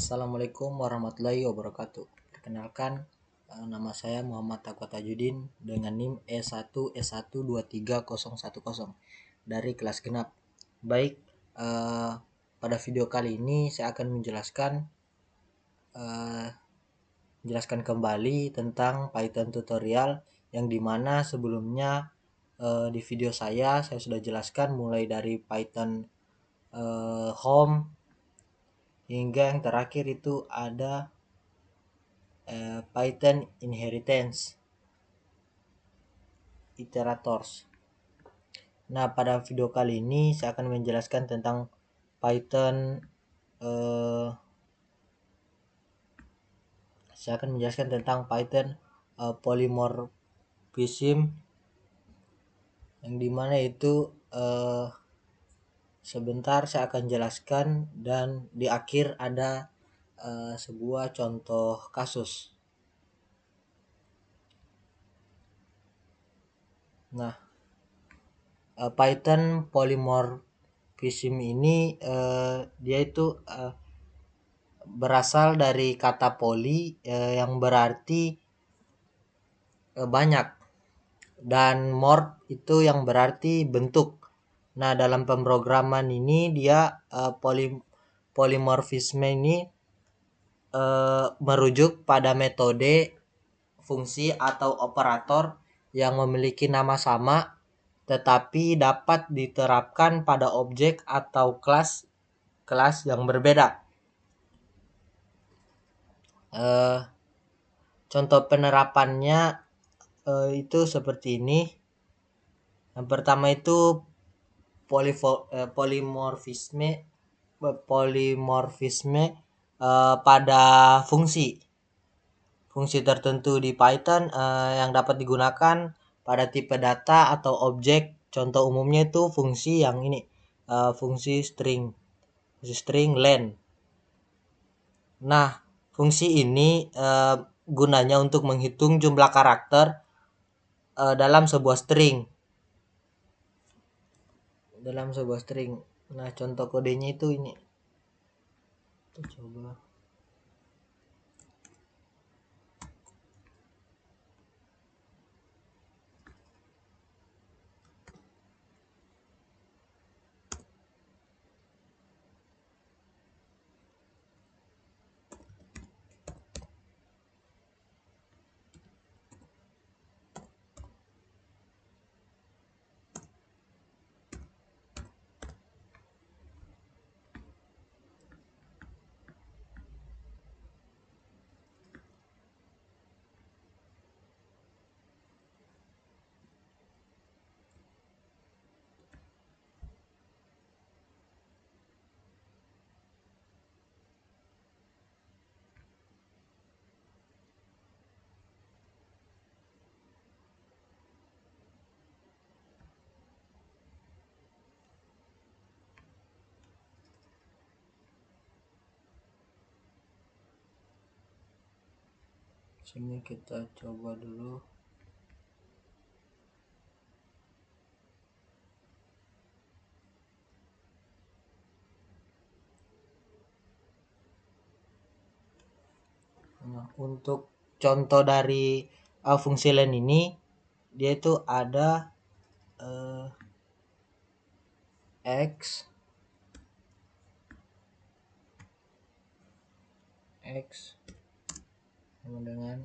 Assalamualaikum warahmatullahi wabarakatuh. Perkenalkan, nama saya Muhammad Taqwa Tajudin dengan NIM E1S12300 dari kelas genap. Baik, pada video kali ini saya akan menjelaskan kembali tentang Python tutorial yang dimana sebelumnya di video saya sudah jelaskan mulai dari Python home hingga yang terakhir itu ada Python inheritance iterators. Nah, pada video kali ini saya akan menjelaskan tentang Python polymorphism, yang dimana itu sebentar saya akan jelaskan, dan di akhir ada sebuah contoh kasus. Nah, Python polymorphism ini dia itu berasal dari kata poly yang berarti banyak, dan morph itu yang berarti bentuk. Nah, dalam pemrograman ini dia polymorphism ini merujuk pada metode, fungsi atau operator yang memiliki nama sama tetapi dapat diterapkan pada objek atau kelas yang berbeda. Contoh penerapannya itu seperti ini. Yang pertama itu polymorphisme pada fungsi tertentu di Python yang dapat digunakan pada tipe data atau objek. Contoh umumnya itu fungsi yang ini, fungsi string len. Nah, fungsi ini gunanya untuk menghitung jumlah karakter dalam sebuah string. Nah, contoh kodenya itu ini. Kita coba. Sini kita coba dulu. Nah, untuk contoh dari fungsi len ini, dia itu ada x sama dengan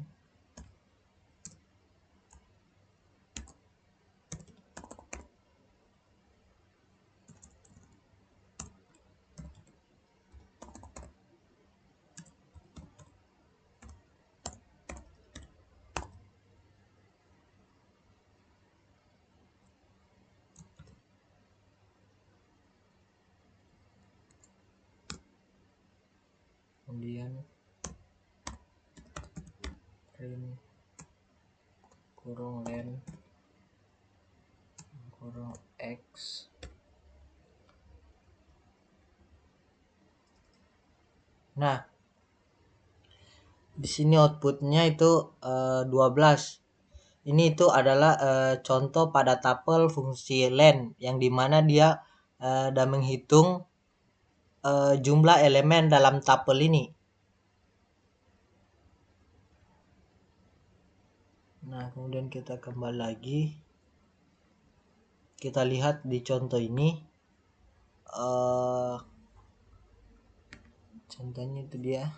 kemudian print kurung len kurung x. Nah, di sini outputnya itu 12. Ini itu adalah contoh pada tapel fungsi len yang dimana dia dan menghitung jumlah elemen dalam tapel ini. Nah, kemudian kita kembali lagi, kita lihat di contoh ini, contohnya itu dia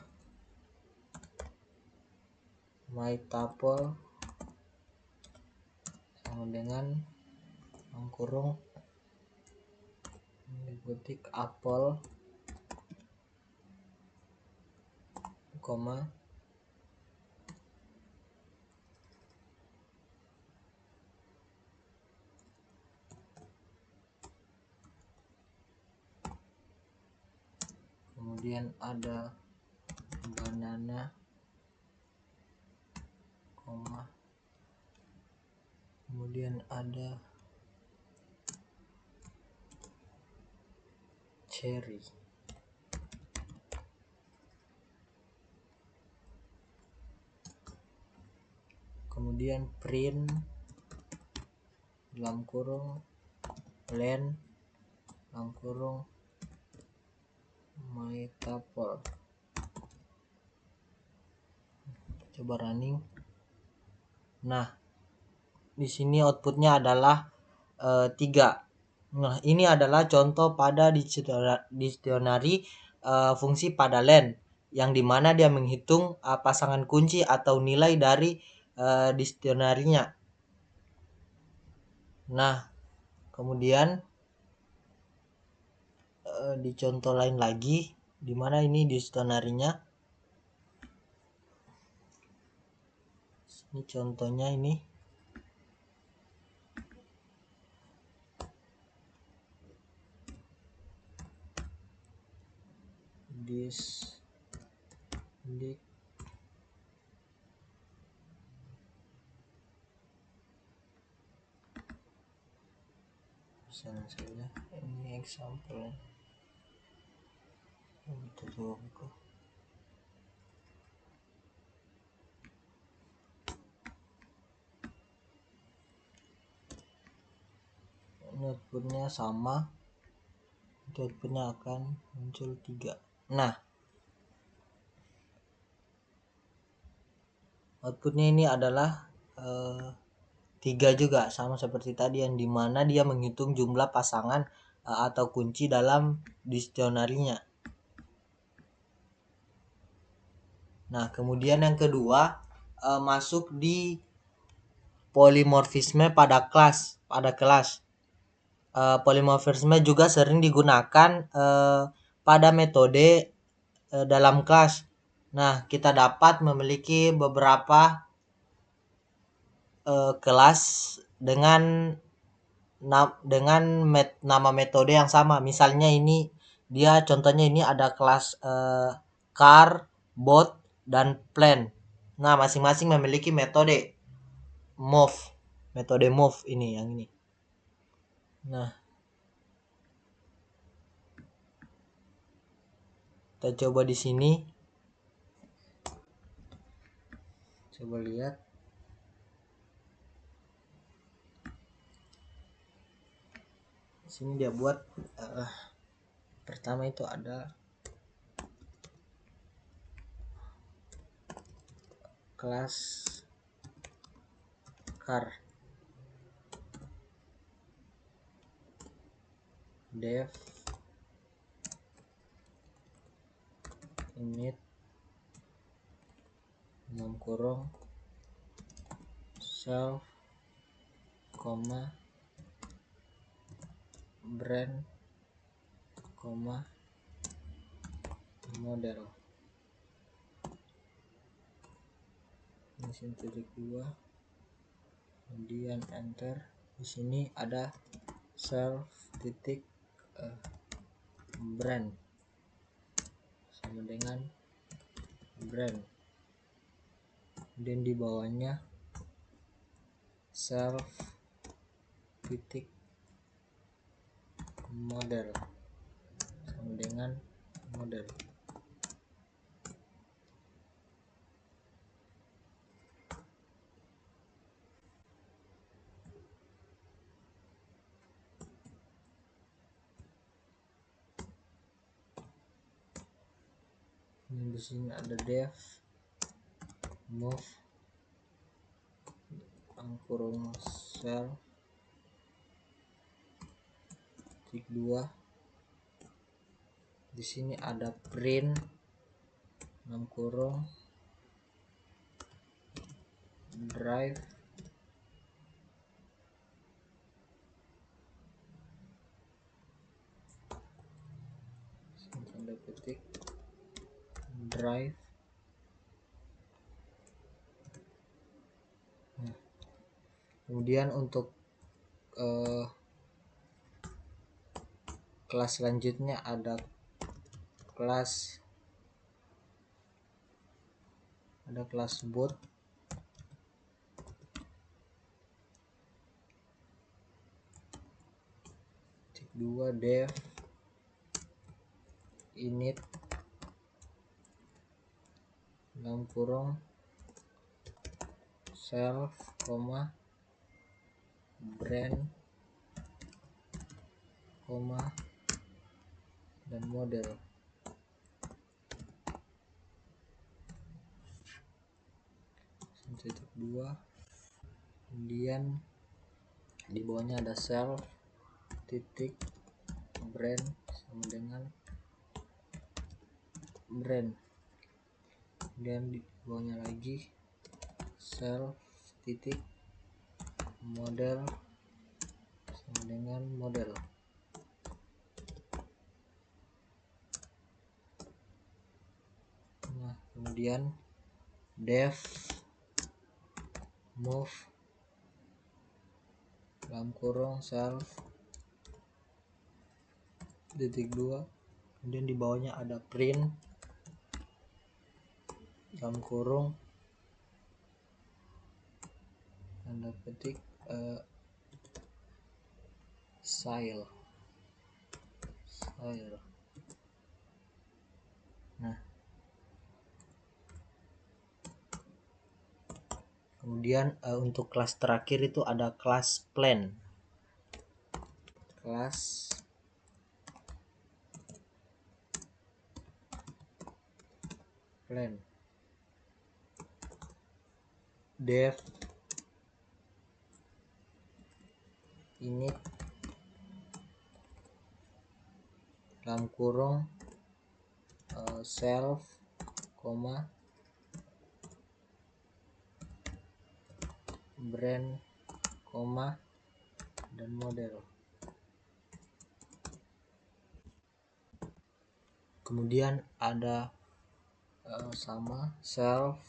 my tuple sama dengan kurung butik apel, koma kemudian ada banana, koma kemudian ada cherry. Kemudian print dalam kurung len dalam kurung my tuple. Coba running. Nah, di sini outputnya adalah 3. Nah, ini adalah contoh pada dictionary fungsi pada len, yang dimana dia menghitung pasangan kunci atau nilai dari dictionary-nya. Nah, kemudian di contoh lain lagi, dimana ini dictionary-nya. Ini contohnya ini. Misalnya saja ini example. Outputnya sama, outputnya akan muncul 3. Nah, outputnya ini adalah 3 juga, sama seperti tadi, yang dimana dia menghitung jumlah pasangan atau kunci dalam dictionary-nya. Nah, kemudian yang kedua, masuk di polimorfisme pada kelas. Polimorfisme juga sering digunakan pada metode dalam kelas. Nah, kita dapat memiliki beberapa kelas dengan nama metode yang sama. Misalnya ini dia contohnya ini ada kelas car, bot, dan plan. Nah, masing-masing memiliki metode move ini yang ini. Nah, kita coba di sini. Coba lihat. Di sini dia buat pertama itu ada kelas car, dev init dalam kurung self, brand, model. Mesin 72. Kemudian enter. Di sini ada self titik brand sama dengan brand. Dan di bawahnya self titik model sama dengan model. Di sini ada dev, move, kurung sel titik 2. Di sini ada print kurung drive tanda petik drive. Kemudian untuk kelas selanjutnya ada kelas boot. Titik 2 dev init kurung self, brand, dan model. Titik 2. Kemudian di bawahnya ada self titik brand sama dengan brand. Kemudian di bawahnya lagi self titik model sama dengan model. Nah, kemudian dev move kurung self titik 2. Kemudian di bawahnya ada print kurung tanda petik style. Nah, kemudian untuk kelas terakhir itu ada kelas plan. Dev init kurung self, brand, dan model. Kemudian ada sama self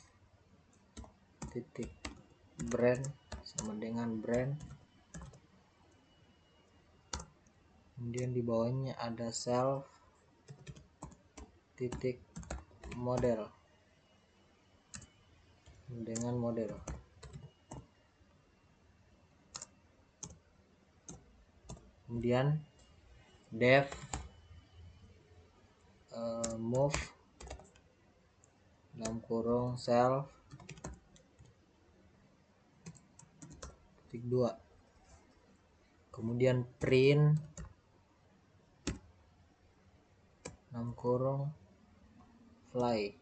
titik brand sama dengan brand. Kemudian di bawahnya ada self titik model dengan model. Kemudian dev move kurung self titik 2. Kemudian print kurung fly.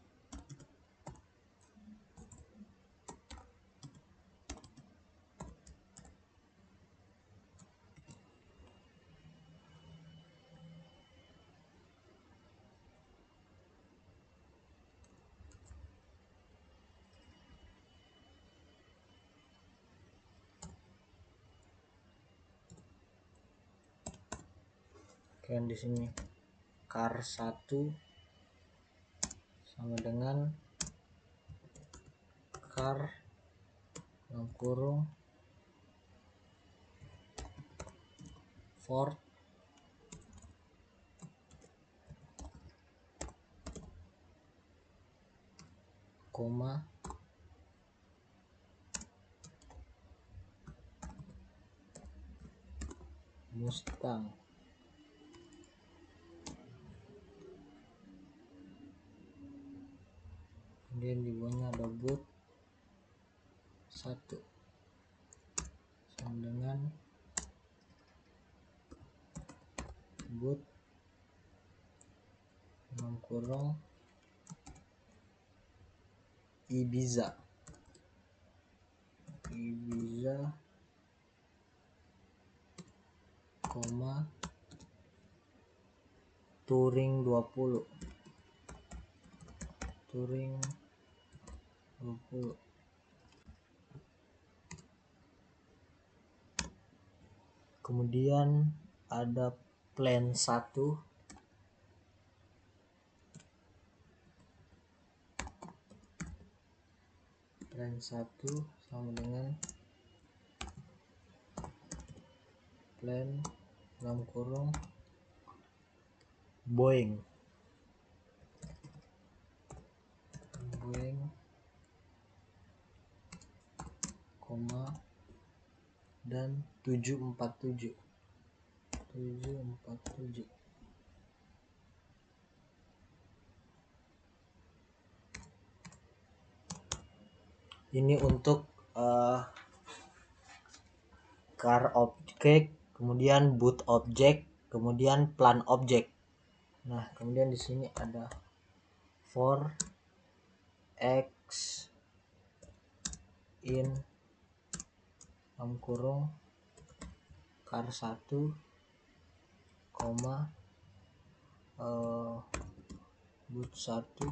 Kan di sini car 1 sama dengan car kurung Ford Mustang. Kemudian di bawahnya ada boot 1 sama dengan boot kurung Ibiza. Ibiza, Touring 20. Touring 20. Kemudian ada plan 1. Plan 1 sama dengan plan dalam kurung Boeing dan 747. Ini untuk car object, kemudian boot object, kemudian plan object. Nah, kemudian di sini ada for x in dalam kurung car 1, boot 1,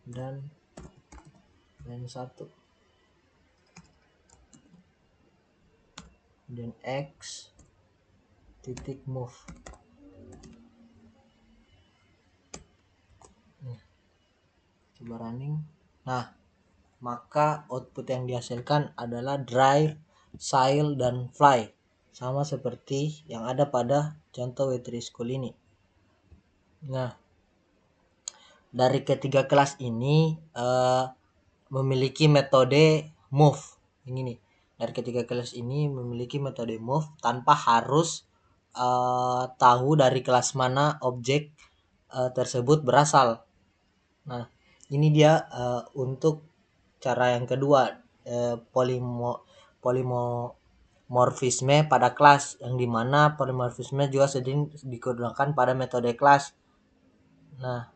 dan plan 1. Dan x titik move. Coba running. Nah, maka output yang dihasilkan adalah drive, sail, dan fly, sama seperti yang ada pada contoh W3 School ini. Nah, dari ketiga kelas ini memiliki metode move. Ini nih, dari ketiga kelas ini memiliki metode move tanpa harus tahu dari kelas mana objek tersebut berasal. Nah, ini dia untuk cara yang kedua, polimorfisme pada kelas, yang dimana polimorfisme juga sering digunakan pada metode kelas. Nah,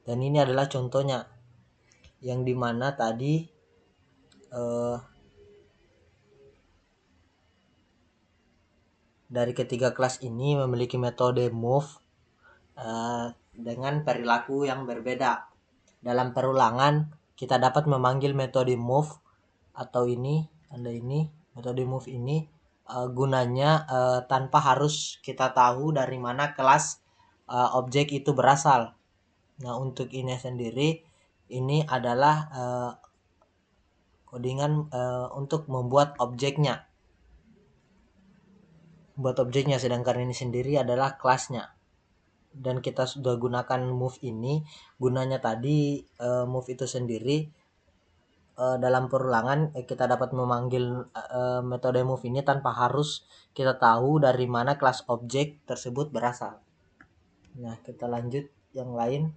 dan ini adalah contohnya, yang dimana tadi dari ketiga kelas ini memiliki metode move dengan perilaku yang berbeda. Dalam perulangan kita dapat memanggil metode move atau metode move ini gunanya tanpa harus kita tahu dari mana kelas objek itu berasal. Nah, untuk ini sendiri, ini adalah codingan untuk membuat objeknya. Sedangkan ini sendiri adalah kelasnya. Dan kita sudah gunakan move ini, gunanya tadi move itu sendiri dalam perulangan kita dapat memanggil metode move ini tanpa harus kita tahu dari mana kelas objek tersebut berasal. Nah, kita lanjut yang lain.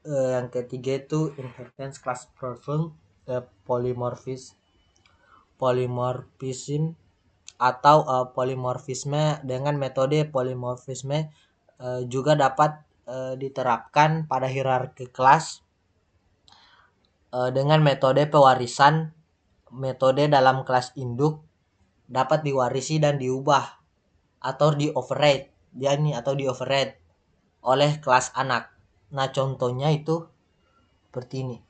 Yang ketiga itu inheritance class problem, polymorphism atau polimorfisme. Dengan metode polimorfisme juga dapat diterapkan pada hierarki kelas dengan metode pewarisan. Metode dalam kelas induk dapat diwarisi dan diubah atau di-override oleh kelas anak. Nah, contohnya itu seperti ini.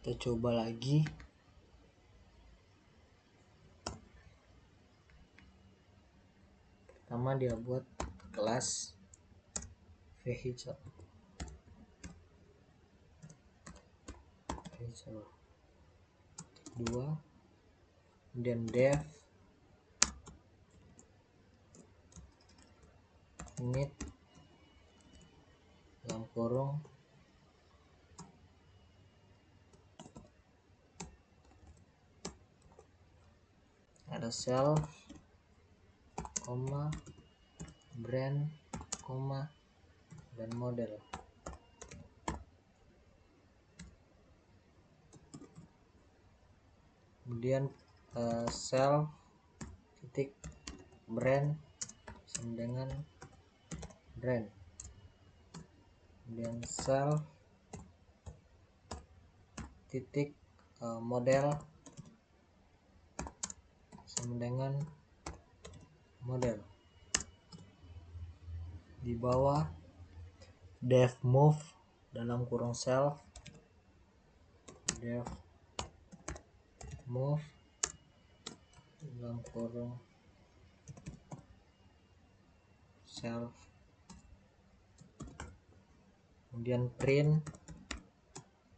Kita coba lagi. Pertama dia buat kelas vehicle. Kedua, kemudian dev init dalam kurung ada self, brand, dan model. Kemudian self titik brand sama dengan brand. kemudian self titik model sama dengan model. Di bawah dev move dalam kurung self, dev move dalam kurung self, kemudian print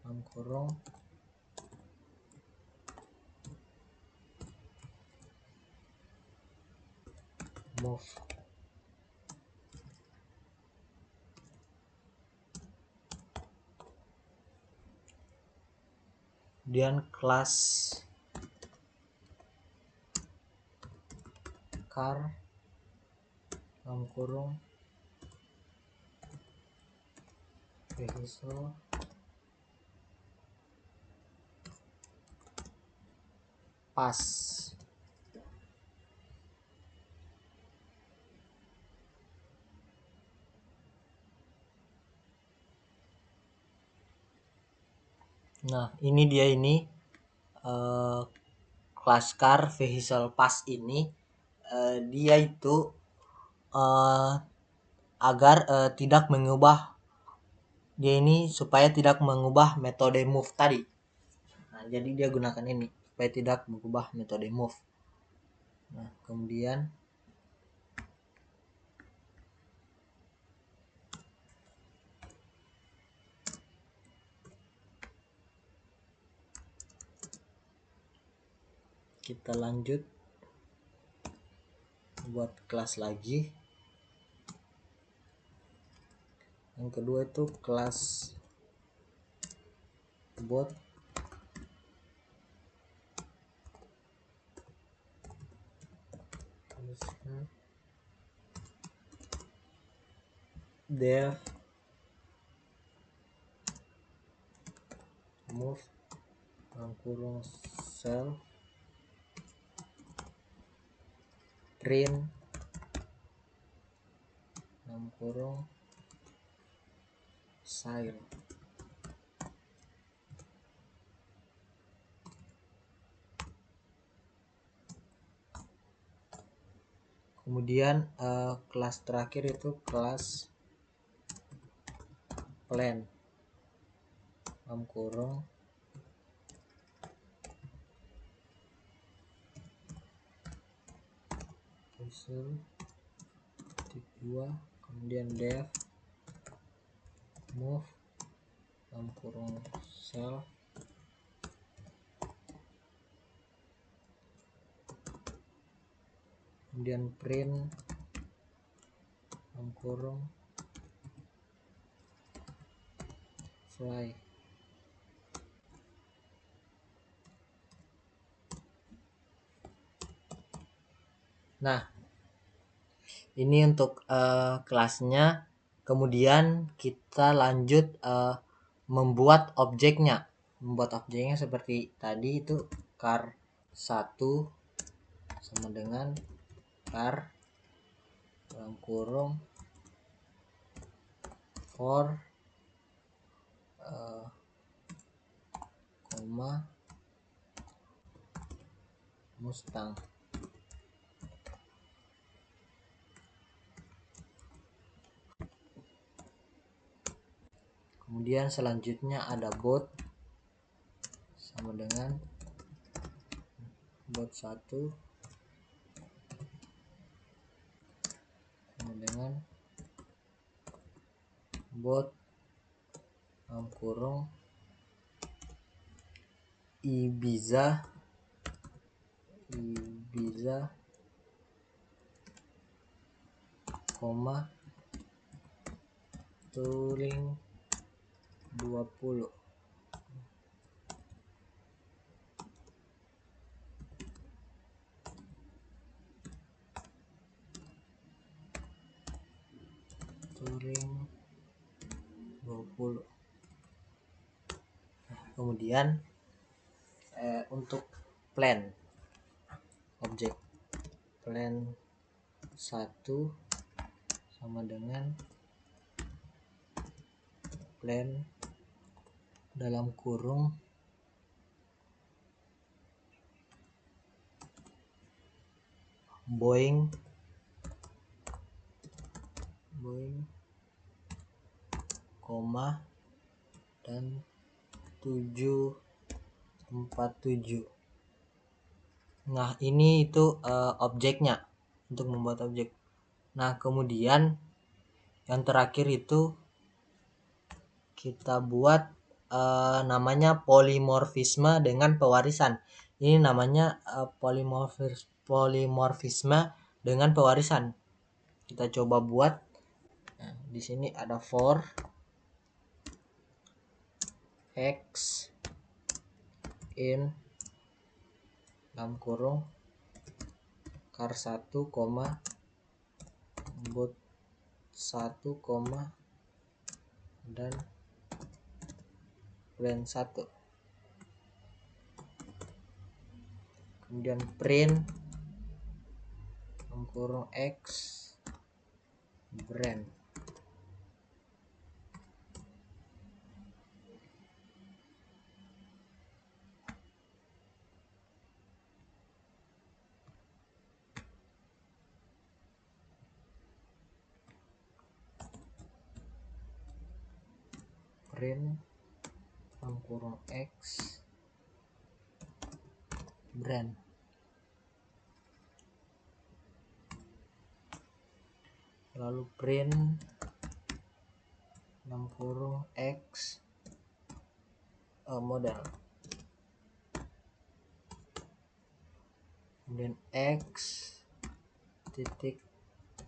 dalam kurung move. Kemudian kelas car dalam kurung vehicle pas. Nah, ini dia ini kelas car vehicle pass ini dia itu agar tidak mengubah, dia ini supaya tidak mengubah metode move tadi. Nah, jadi dia gunakan ini supaya tidak mengubah metode move. Nah, kemudian kita lanjut buat kelas lagi. Yang kedua itu kelas bot dev move dalam kurung self print dalam kurung style. Kemudian kelas terakhir itu kelas plan dalam kurung usul titik 2, kemudian dev move dalam kurung self kemudian print dalam kurung fly. Nah, ini untuk kelasnya. Kemudian kita lanjut membuat objeknya. Membuat objeknya seperti tadi itu car 1 sama dengan car dalam kurung for koma Mustang. Kemudian selanjutnya ada bot sama dengan bot 1 sama dengan bot dalam kurung Ibiza koma Touring 20. Touring 20. Kemudian untuk plan objek plan 1 sama dengan plan dalam kurung Boeing koma dan 747. Nah, ini itu objeknya untuk membuat objek. Nah, kemudian yang terakhir itu kita buat namanya polimorfisme dengan pewarisan. Ini namanya polimorfisme dengan pewarisan. Kita coba buat. Nah, di sini ada for x in dalam kurung char1, boot1, dan plan1. Kemudian print dalam kurung x brand. Print dalam kurung x brand. Lalu print dalam kurung x model. Kemudian x titik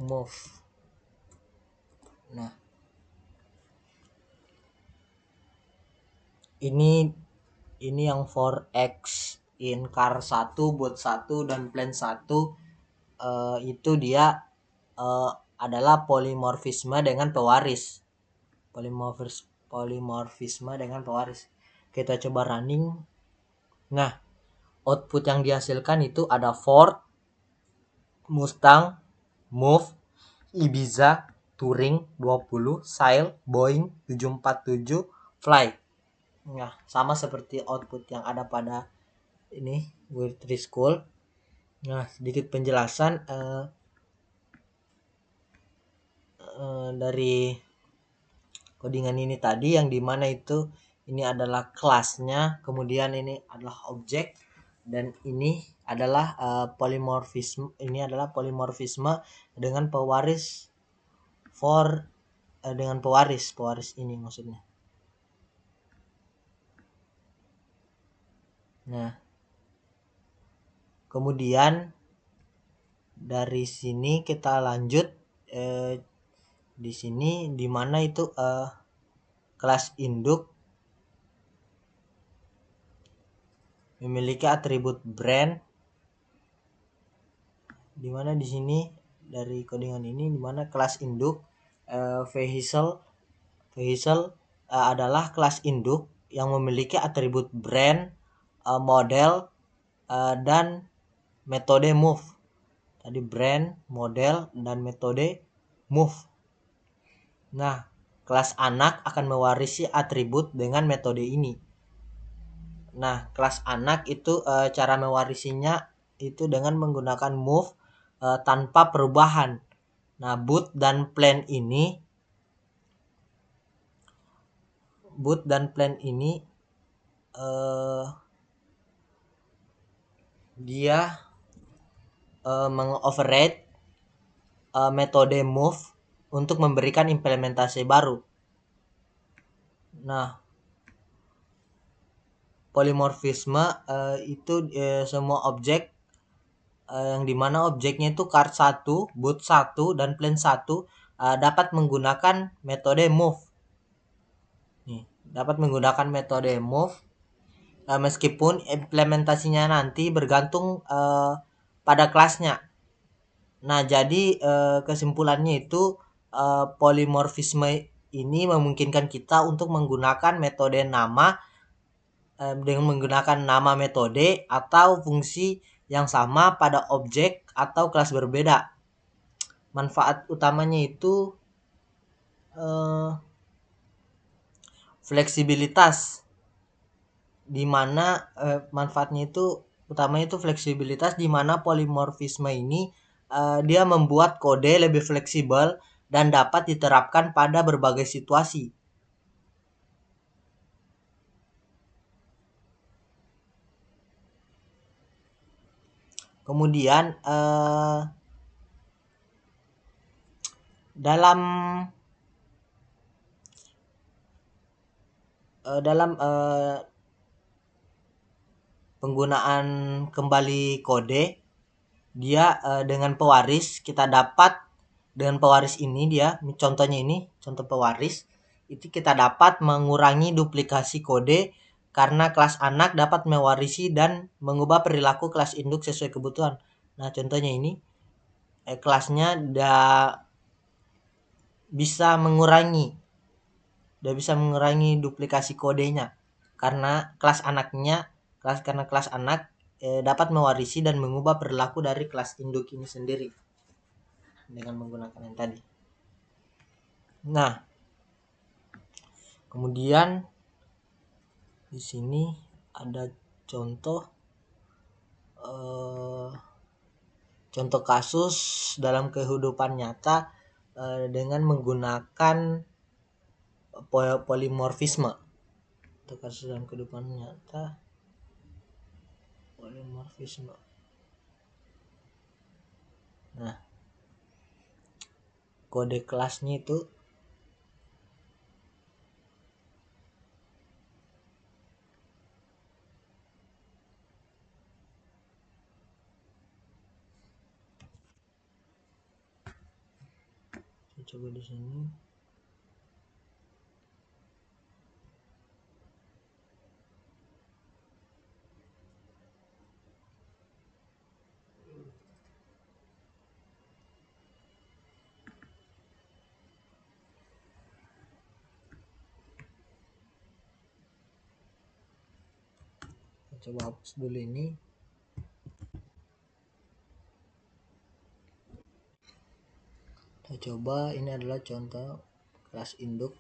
move. Nah, ini yang for x in char1, boot1, dan plan1 itu dia adalah polimorfisme dengan pewaris. Polimorfisme dengan pewaris. Kita coba running. Nah, output yang dihasilkan itu ada Ford, Mustang, Move, Ibiza, Touring 20, Sail, Boeing 747, Fly. Nah, sama seperti output yang ada pada ini Word3 School. Nah, sedikit penjelasan dari codingan ini tadi, yang dimana itu ini adalah kelasnya, kemudian ini adalah objek, dan ini adalah polimorfisme. Ini adalah polimorfisme dengan pewaris dengan pewaris ini maksudnya. Nah, kemudian dari sini kita lanjut di sini dimana itu kelas induk memiliki atribut brand, dimana di sini dari codingan ini dimana kelas induk vehicle adalah kelas induk yang memiliki atribut brand, model, dan metode move. Tadi brand, model, dan metode move. Nah, kelas anak akan mewarisi atribut dengan metode ini. Nah, kelas anak itu cara mewarisinya itu dengan menggunakan move tanpa perubahan. Nah, boot dan plan ini dia mengoverride metode move untuk memberikan implementasi baru. Nah, polimorfisme itu semua objek yang dimana objeknya itu char1, boot1, dan plan1 dapat menggunakan metode move. Nih, dapat menggunakan metode move meskipun implementasinya nanti bergantung pada kelasnya. Nah, jadi kesimpulannya itu polimorfisme ini memungkinkan kita untuk menggunakan metode nama dengan menggunakan nama metode atau fungsi yang sama pada objek atau kelas berbeda. Manfaat utamanya itu fleksibilitas, di mana manfaatnya itu utamanya itu fleksibilitas, di mana polimorfisme ini dia membuat kode lebih fleksibel dan dapat diterapkan pada berbagai situasi. Kemudian dalam penggunaan kembali kode, dia dengan pewaris kita dapat, dengan pewaris ini dia contohnya ini contoh pewaris itu kita dapat mengurangi duplikasi kode karena kelas anak dapat mewarisi dan mengubah perilaku kelas induk sesuai kebutuhan. Nah contohnya ini kelasnya bisa mengurangi duplikasi kodenya karena kelas anak dapat mewarisi dan mengubah perilaku dari kelas induk ini sendiri dengan menggunakan yang tadi. Nah, kemudian di sini ada contoh contoh kasus dalam kehidupan nyata dengan menggunakan polimorfisme. Untuk kasus dalam kehidupan nyata polimorfisme. Nah, kode kelasnya itu saya coba di sini. Coba hapus dulu ini. Kita coba, ini adalah contoh kelas induk.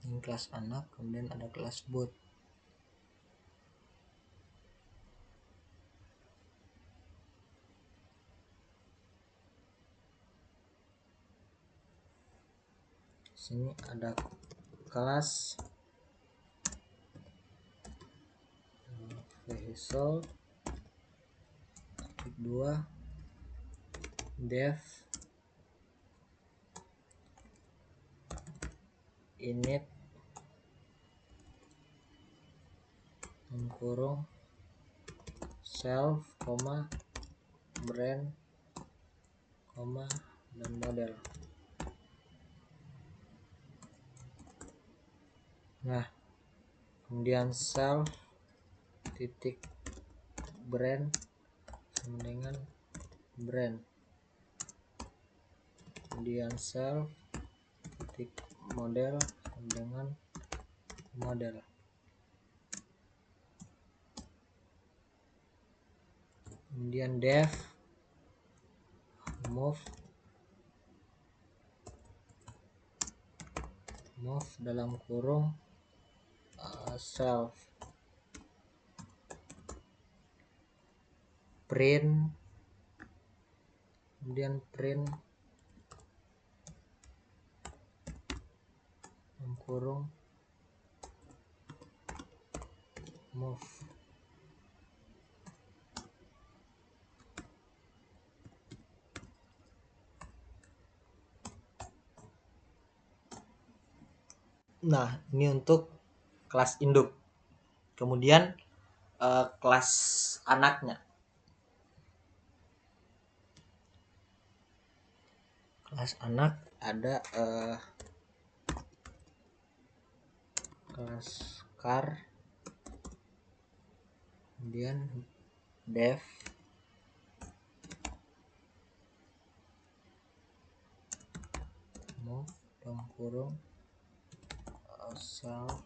Ini kelas anak, kemudian ada kelas boot. Sini ada kelas vehicle 2 dev init kurung self, brand, dan model. Nah, kemudian self titik brand sama dengan brand, kemudian self titik model sama dengan model, kemudian dev move dalam kurung self, print, kemudian print dalam kurung move. Nah, ini untuk kelas induk. Kemudian kelas anaknya. Kelas anak ada kelas car, kemudian dev move dalam kurung self.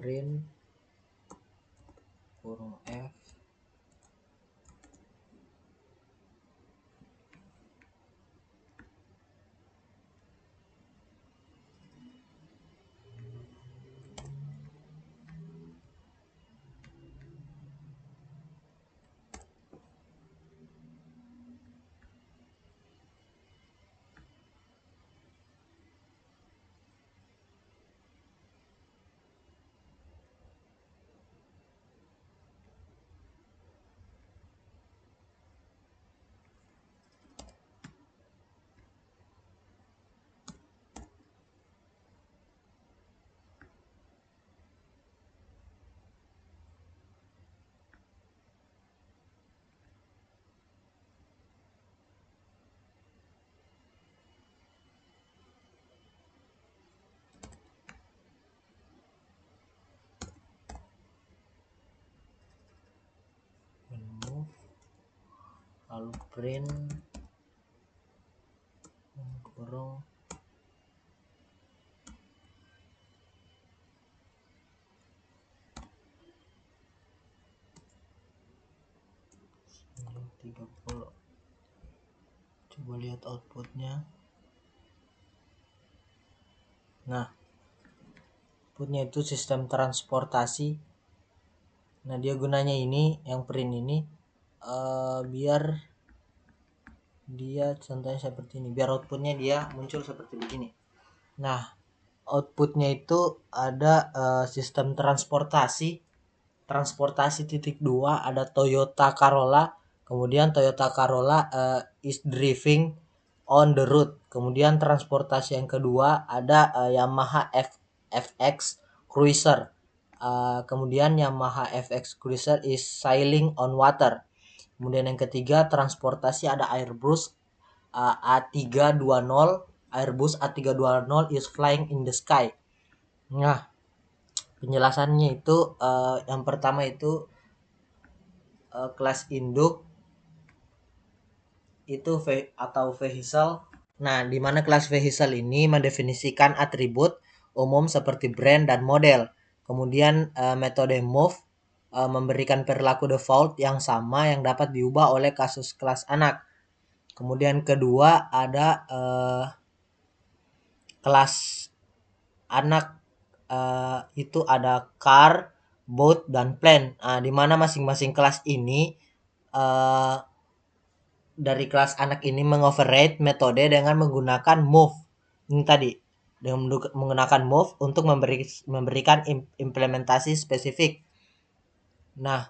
print kurung F move, lalu print kurung -30. Coba lihat outputnya. Nah, outputnya itu sistem transportasi. Nah, dia gunanya ini yang print ini biar dia contohnya seperti ini, biar outputnya dia muncul seperti begini. Nah, outputnya itu ada sistem transportasi titik 2, ada Toyota Corolla, kemudian Toyota Corolla is driving on the road. Kemudian transportasi yang kedua ada Yamaha FX Cruiser. Kemudian Yamaha FX Cruiser is sailing on water. Kemudian yang ketiga transportasi ada Airbus A320. Airbus A320 is flying in the sky. Nah, penjelasannya itu yang pertama itu kelas induk itu atau vehicle. Nah, di mana kelas vehicle ini mendefinisikan atribut umum seperti brand dan model. Kemudian metode move memberikan perilaku default yang sama yang dapat diubah oleh kasus kelas anak. Kemudian kedua ada kelas anak itu ada car, boat, dan plane. Di mana masing-masing kelas ini dari kelas anak ini mengoverride metode dengan menggunakan move. Ini tadi dengan menggunakan move untuk memberikan implementasi spesifik. Nah,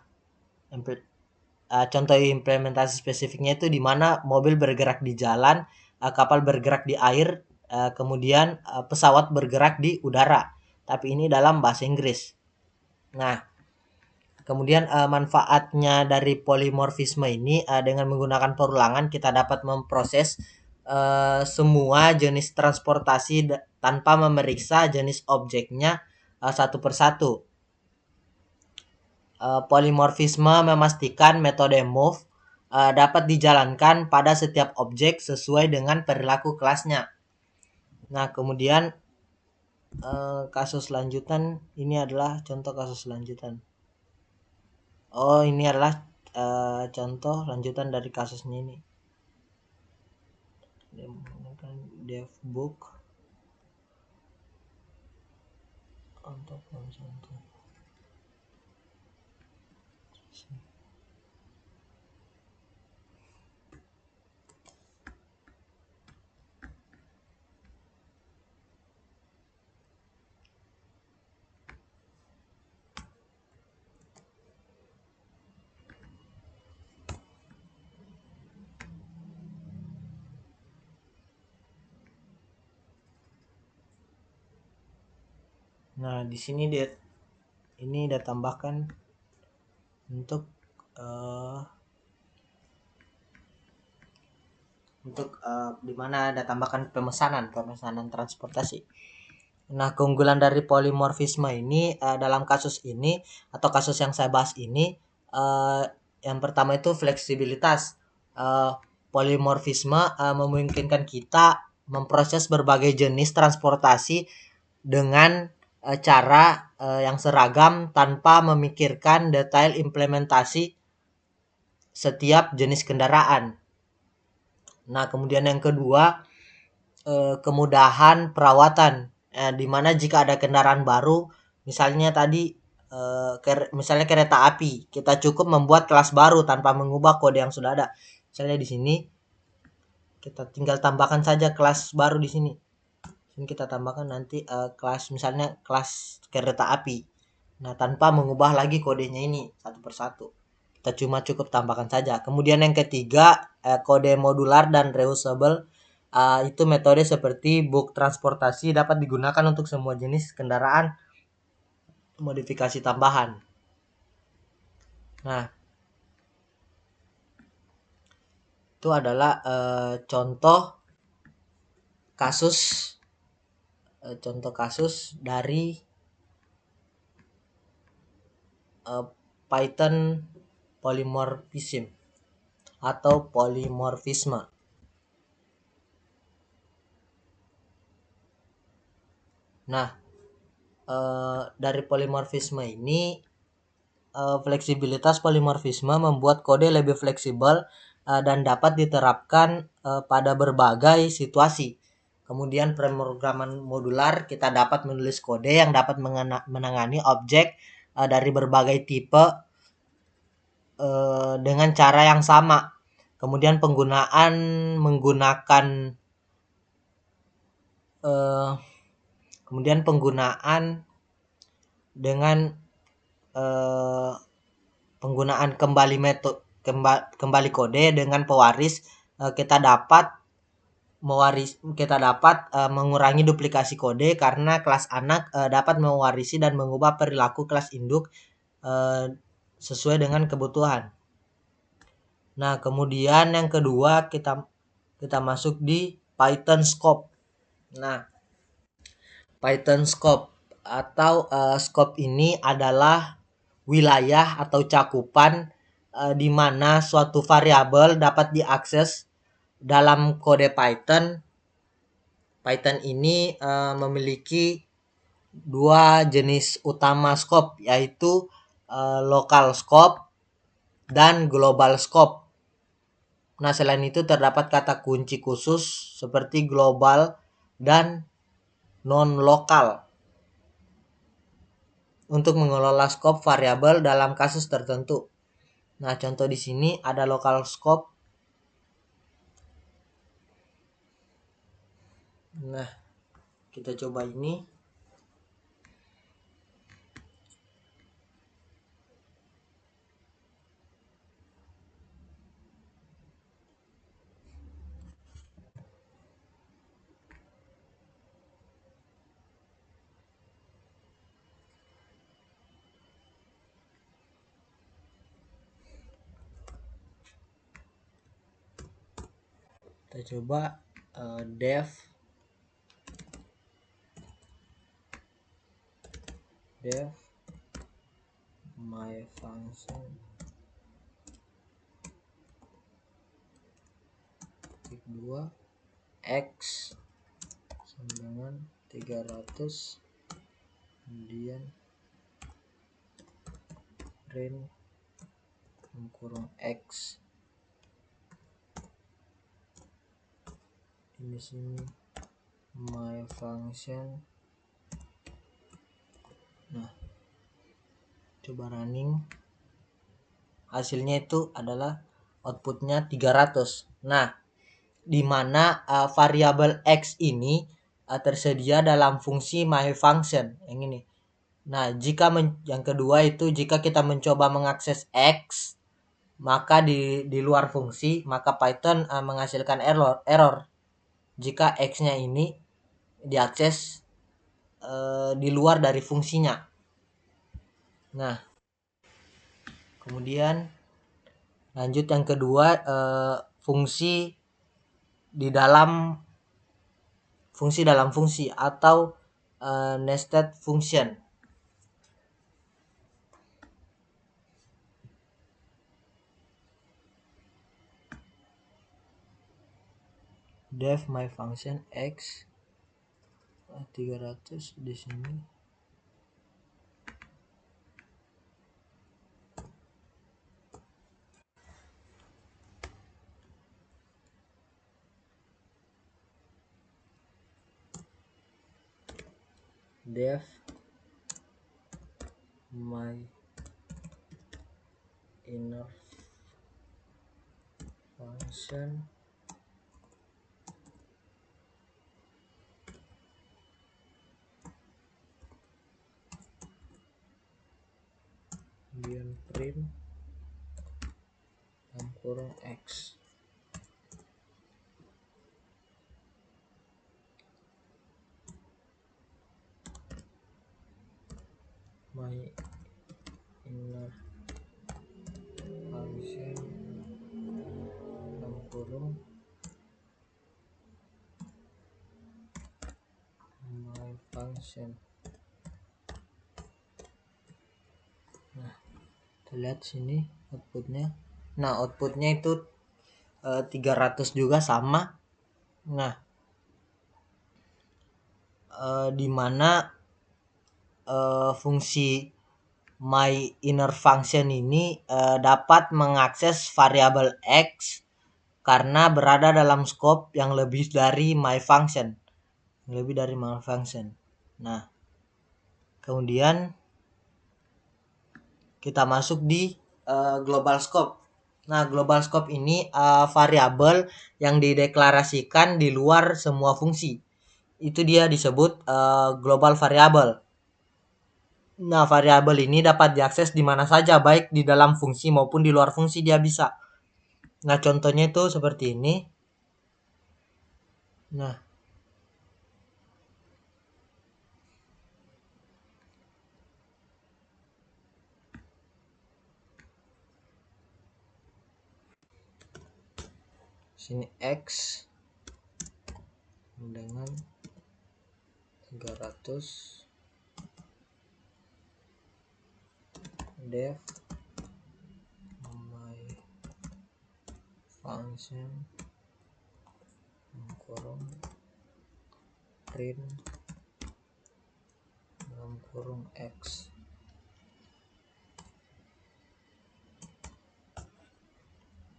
contoh implementasi spesifiknya itu di mana mobil bergerak di jalan, kapal bergerak di air, kemudian pesawat bergerak di udara. Tapi ini dalam bahasa Inggris. Nah, kemudian manfaatnya dari polimorfisme ini dengan menggunakan perulangan kita dapat memproses semua jenis transportasi tanpa memeriksa jenis objeknya satu persatu. Polimorfisme memastikan metode move dapat dijalankan pada setiap objek sesuai dengan perilaku kelasnya. Nah, kemudian kasus lanjutan ini adalah contoh kasus lanjutan. Oh, ini adalah contoh lanjutan dari kasusnya ini. Dia menggunakan devbook untuk contoh. Nah, di sini dia ini dia tambahkan untuk dimana ada tambahkan pemesanan transportasi. Nah, keunggulan dari polimorfisme ini dalam kasus ini atau kasus yang saya bahas ini yang pertama itu fleksibilitas. Polimorfisme memungkinkan kita memproses berbagai jenis transportasi dengan cara yang seragam tanpa memikirkan detail implementasi setiap jenis kendaraan. Nah, kemudian yang kedua, kemudahan perawatan, di mana jika ada kendaraan baru, misalnya tadi, misalnya kereta api, kita cukup membuat kelas baru tanpa mengubah kode yang sudah ada. Misalnya di sini, kita tinggal tambahkan saja kelas baru di sini. Sini kita tambahkan nanti, kelas misalnya kelas kereta api. Nah, tanpa mengubah lagi kodenya ini satu persatu. Kita cuma cukup tambahkan saja. Kemudian yang ketiga, kode modular dan reusable. Itu metode seperti book transportasi dapat digunakan untuk semua jenis kendaraan modifikasi tambahan. Nah, itu adalah kasus contoh kasus dari Python polymorphism atau polimorfisme. Nah, dari polimorfisme ini, fleksibilitas polimorfisme membuat kode lebih fleksibel dan dapat diterapkan pada berbagai situasi. Kemudian pemrograman modular, kita dapat menulis kode yang dapat menangani objek dari berbagai tipe dengan cara yang sama. Kemudian penggunaan dengan penggunaan kembali kode dengan pewaris, kita dapat mengurangi duplikasi kode karena kelas anak dapat mewarisi dan mengubah perilaku kelas induk sesuai dengan kebutuhan. Nah, kemudian yang kedua kita masuk di Python scope. Nah, Python scope atau scope ini adalah wilayah atau cakupan di mana suatu variabel dapat diakses dalam kode Python. Python ini memiliki dua jenis utama scope, yaitu local scope dan global scope. Nah, selain itu terdapat kata kunci khusus seperti global dan non-lokal untuk mengelola scope variabel dalam kasus tertentu. Nah, contoh di sini ada local scope. Nah, kita coba ini. Kita coba def my function titik 2 x sama dengan 300, kemudian print kurung x ini sini my function. Nah, coba running, hasilnya itu adalah outputnya 300. Nah, di mana variabel x ini tersedia dalam fungsi my function yang ini. Nah, yang kedua itu jika kita mencoba mengakses x maka di luar fungsi, maka Python menghasilkan error jika x-nya ini diakses di luar dari fungsinya. Nah, kemudian lanjut yang kedua, fungsi dalam fungsi atau nested function. Def my function x 300 di sini. def my inner function kemudian print dalam kurung x. My inner function dalam kurung my function. Nah, kita lihat sini outputnya. Nah, outputnya itu 300 juga sama. Nah, dimana fungsi my inner function ini dapat mengakses variabel x karena berada dalam scope yang lebih dari my function. Nah, kemudian kita masuk di global scope. Nah, global scope ini variabel yang dideklarasikan di luar semua fungsi. Itu dia disebut global variable. Nah, variabel ini dapat diakses di mana saja, baik di dalam fungsi maupun di luar fungsi dia bisa. Nah, contohnya itu seperti ini. Nah, sini x dengan 300 def my function kurung print dalam kurung x.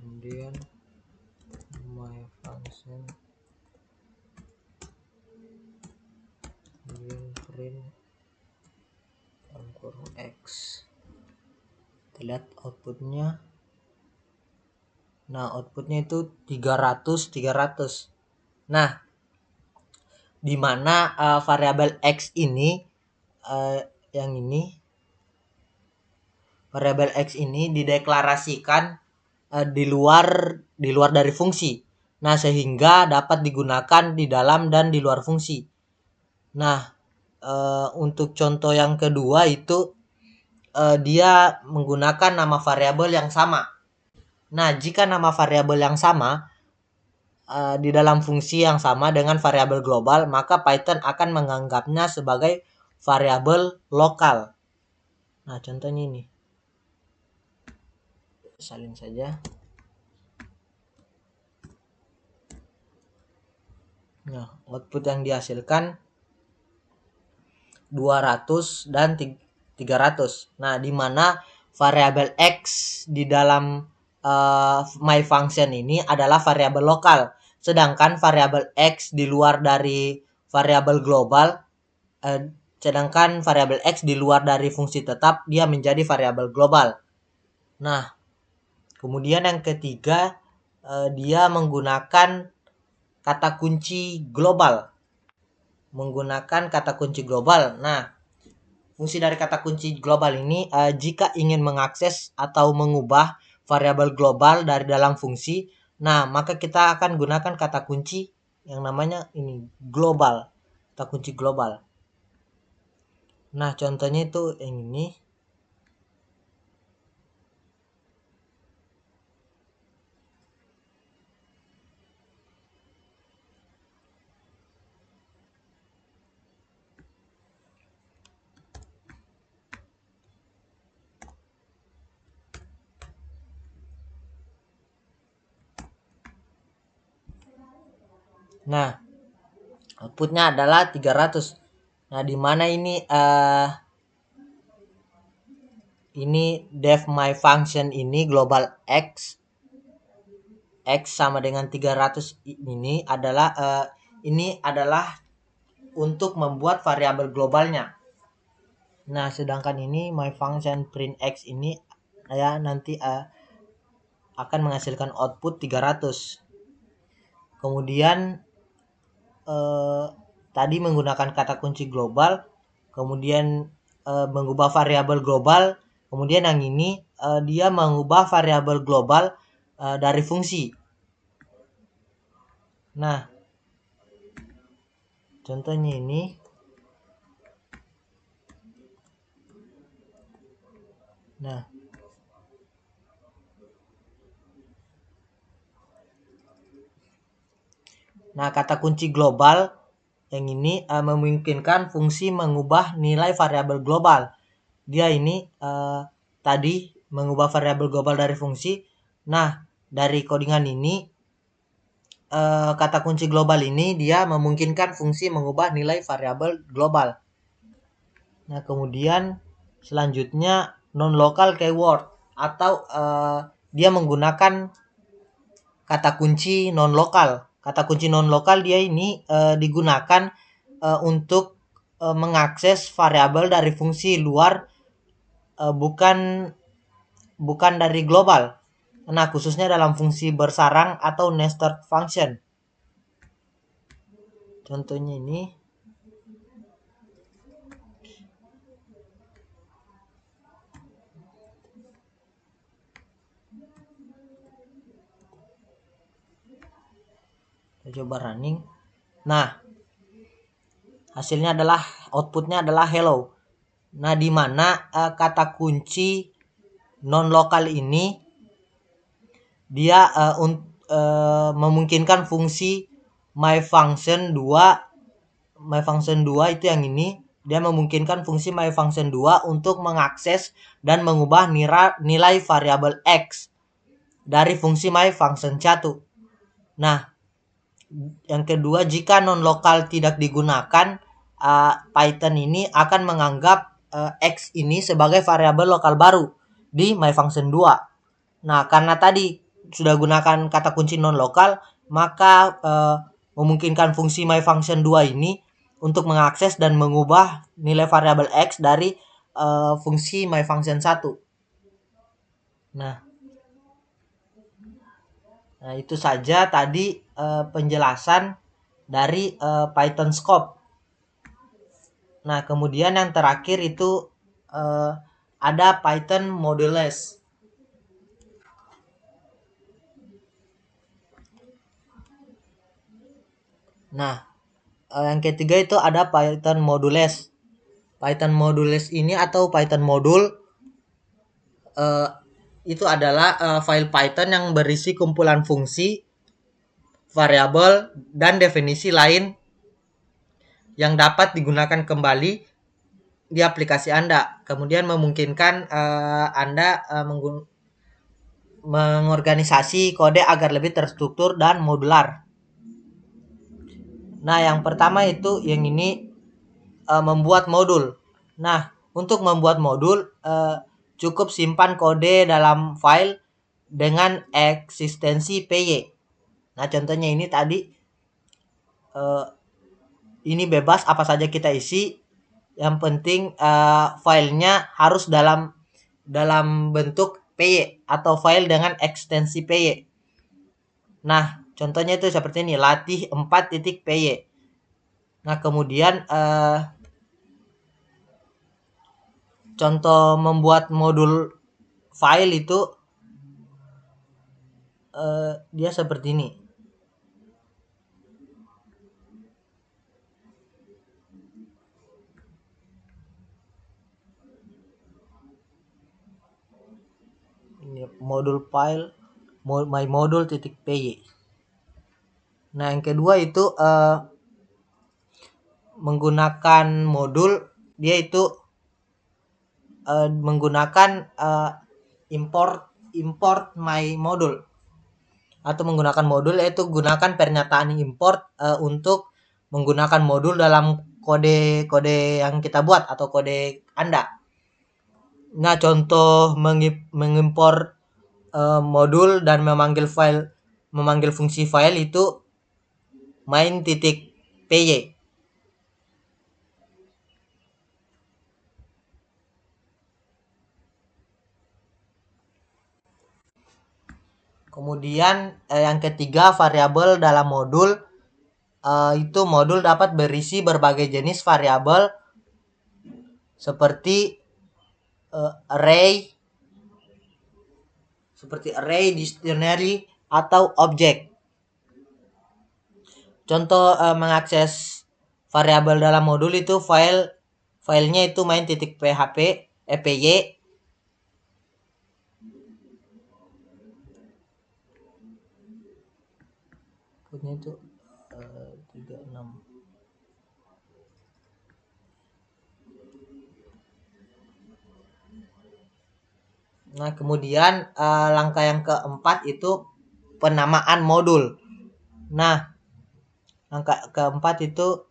Kemudian my function kemudian print dalam kurung x. Kita lihat outputnya. Nah, outputnya itu 300. Nah, di mana variabel x ini yang ini variabel x ini dideklarasikan di luar dari fungsi. Nah, sehingga dapat digunakan di dalam dan di luar fungsi. Nah, untuk contoh yang kedua itu dia menggunakan nama variabel yang sama. Nah, jika nama variabel yang sama di dalam fungsi yang sama dengan variabel global, maka Python akan menganggapnya sebagai variabel lokal. Nah, contohnya ini. Salin saja. Nah, output yang dihasilkan 200 dan 300. Nah, di mana variabel x di dalam my function ini adalah variabel lokal, sedangkan variabel x di luar dari variabel global, sedangkan variabel x di luar dari fungsi tetap dia menjadi variabel global. Nah, kemudian yang ketiga dia menggunakan kata kunci global. Nah, fungsi dari kata kunci global ini jika ingin mengakses atau mengubah variabel global dari dalam fungsi, nah maka kita akan gunakan kata kunci yang namanya ini global, kata kunci global. Nah, contohnya itu yang ini. Nah, outputnya adalah 300. Nah, di mana ini def my function ini global x sama dengan 300 ini adalah untuk membuat variabel globalnya. Nah, sedangkan ini my function print x ini ya nanti akan menghasilkan output 300. Kemudian tadi menggunakan kata kunci global, kemudian mengubah variabel global, kemudian yang ini dia mengubah variabel global dari fungsi. Nah, contohnya ini. Nah, kata kunci global yang ini memungkinkan fungsi mengubah nilai variabel global. Dia ini tadi mengubah variabel global dari fungsi. Nah, dari codingan ini kata kunci global ini dia memungkinkan fungsi mengubah nilai variabel global. Nah, kemudian selanjutnya non-local keyword atau dia menggunakan kata kunci non-lokal. Kata kunci non-lokal dia ini digunakan untuk mengakses variabel dari fungsi luar, bukan dari global. Nah, khususnya dalam fungsi bersarang atau nested function. Contohnya ini. Kita coba running. Nah, hasilnya adalah outputnya adalah hello. Nah, di mana kata kunci non-lokal ini dia memungkinkan fungsi my function 2 itu yang ini, dia memungkinkan fungsi my function 2 untuk mengakses dan mengubah nilai variabel x dari fungsi my function 1. Nah, yang kedua, jika non-lokal tidak digunakan, Python ini akan menganggap x ini sebagai variabel lokal baru di my function 2. Nah, karena tadi sudah gunakan kata kunci non-lokal, maka memungkinkan fungsi my function 2 ini untuk mengakses dan mengubah nilai variabel x dari fungsi my function 1. Nah, itu saja tadi penjelasan dari Python scope. Nah, kemudian yang terakhir itu ada Python modulus. Nah, yang ketiga itu ada Python modulus. Python modulus ini atau Python modul itu adalah file Python yang berisi kumpulan fungsi, variabel, dan definisi lain yang dapat digunakan kembali di aplikasi Anda. Kemudian memungkinkan Anda mengorganisasi kode agar lebih terstruktur dan modular. Nah, yang pertama itu yang ini membuat modul. Nah, untuk membuat modul cukup simpan kode dalam file dengan eksistensi py. Nah, contohnya ini tadi ini bebas apa saja kita isi. Yang penting filenya harus dalam bentuk py atau file dengan ekstensi py. Nah, contohnya itu seperti ini, latih 4.py. Nah, kemudian contoh membuat modul file itu dia seperti ini. Ini modul file my module.py. Nah, yang kedua itu menggunakan modul, dia itu menggunakan import my module atau menggunakan modul, yaitu gunakan pernyataan import untuk menggunakan modul dalam kode yang kita buat atau kode Anda. Nah, contoh mengimpor modul dan memanggil fungsi file itu main.py. Kemudian yang ketiga, variabel dalam modul. Itu modul dapat berisi berbagai jenis variabel seperti array, dictionary, atau objek. Contoh mengakses variabel dalam modul itu filenya itu main.php, epy. Punya itu 36. Nah, kemudian langkah yang keempat itu penamaan modul. Nah, langkah keempat itu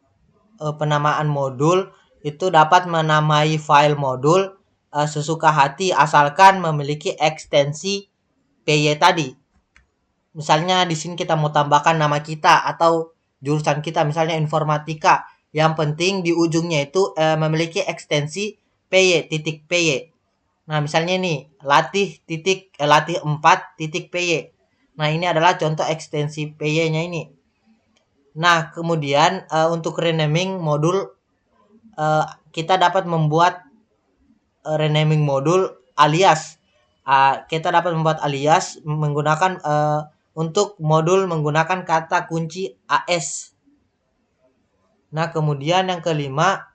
penamaan modul itu dapat menamai file modul sesuka hati asalkan memiliki ekstensi py tadi. Misalnya di sini kita mau tambahkan nama kita atau jurusan kita, misalnya informatika. Yang penting di ujungnya itu memiliki ekstensi py. Nah, misalnya ini latih 4.py. Nah, ini adalah contoh ekstensi py-nya ini. Nah, kemudian untuk renaming modul kita dapat membuat renaming modul alias. Kita dapat membuat alias menggunakan untuk modul menggunakan kata kunci AS. Nah, kemudian yang kelima,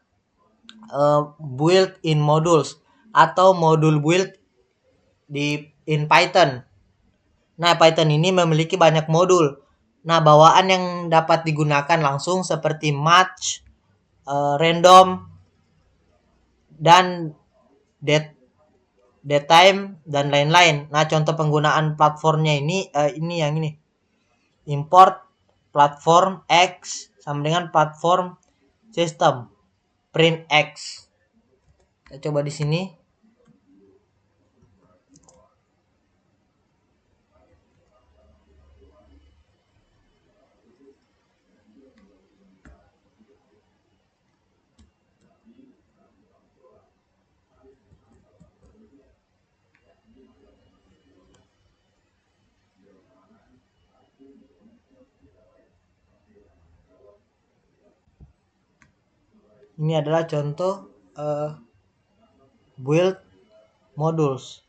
built-in modules atau modul build in Python. Nah, Python ini memiliki banyak modul. Nah, bawaan yang dapat digunakan langsung seperti match, random, dan datetime, dan lain-lain. Nah, contoh penggunaan platformnya ini yang ini. Import platform X sama dengan platform system print X. Kita coba di sini. Ini adalah contoh build modules.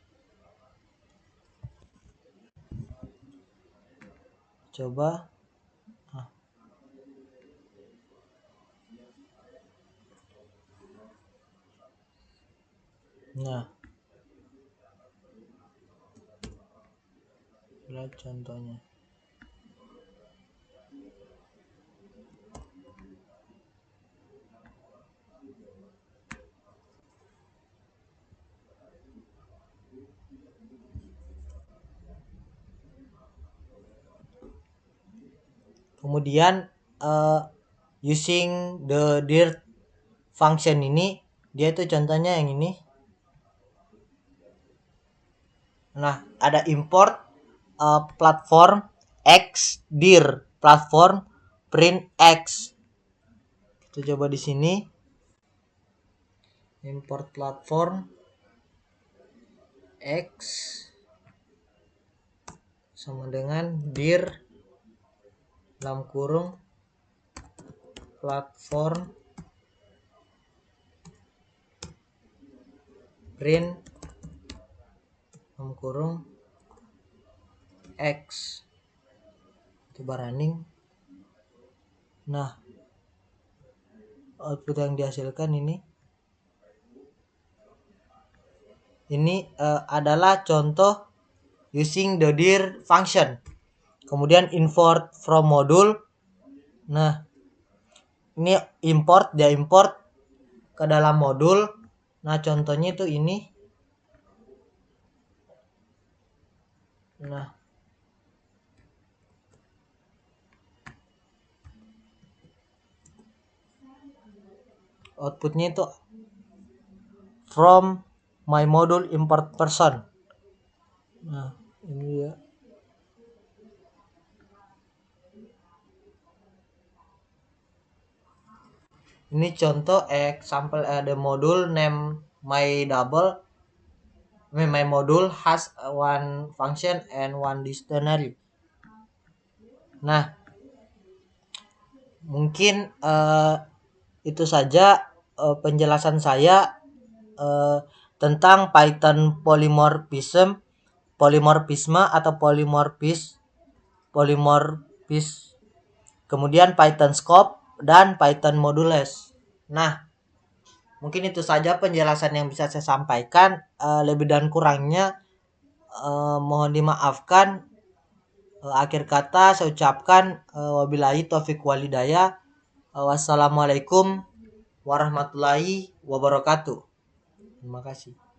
Coba. Nah, lihat contohnya. Kemudian using the dir function ini, dia itu contohnya yang ini. Nah, ada import platform X dir platform print X. Kita coba di sini. Import platform X sama dengan dir dalam kurung platform print dalam kurung X. Coba running. Nah, output yang dihasilkan ini adalah contoh using the dir function. Kemudian import from module. Nah, ini dia import ke dalam modul. Nah, contohnya itu ini. Nah, outputnya itu from my module import person. Nah, ini ya. Ini contoh example ada modul name my double. My module has one function and one dictionary. Nah, mungkin itu saja penjelasan saya tentang Python polymorphisme atau polymorphis, kemudian Python scope dan Python modules. Nah, mungkin itu saja penjelasan yang bisa saya sampaikan. Lebih dan kurangnya mohon dimaafkan. Akhir kata saya ucapkan wabillahi taufik walhidayah. Wassalamualaikum warahmatullahi wabarakatuh. Terima kasih.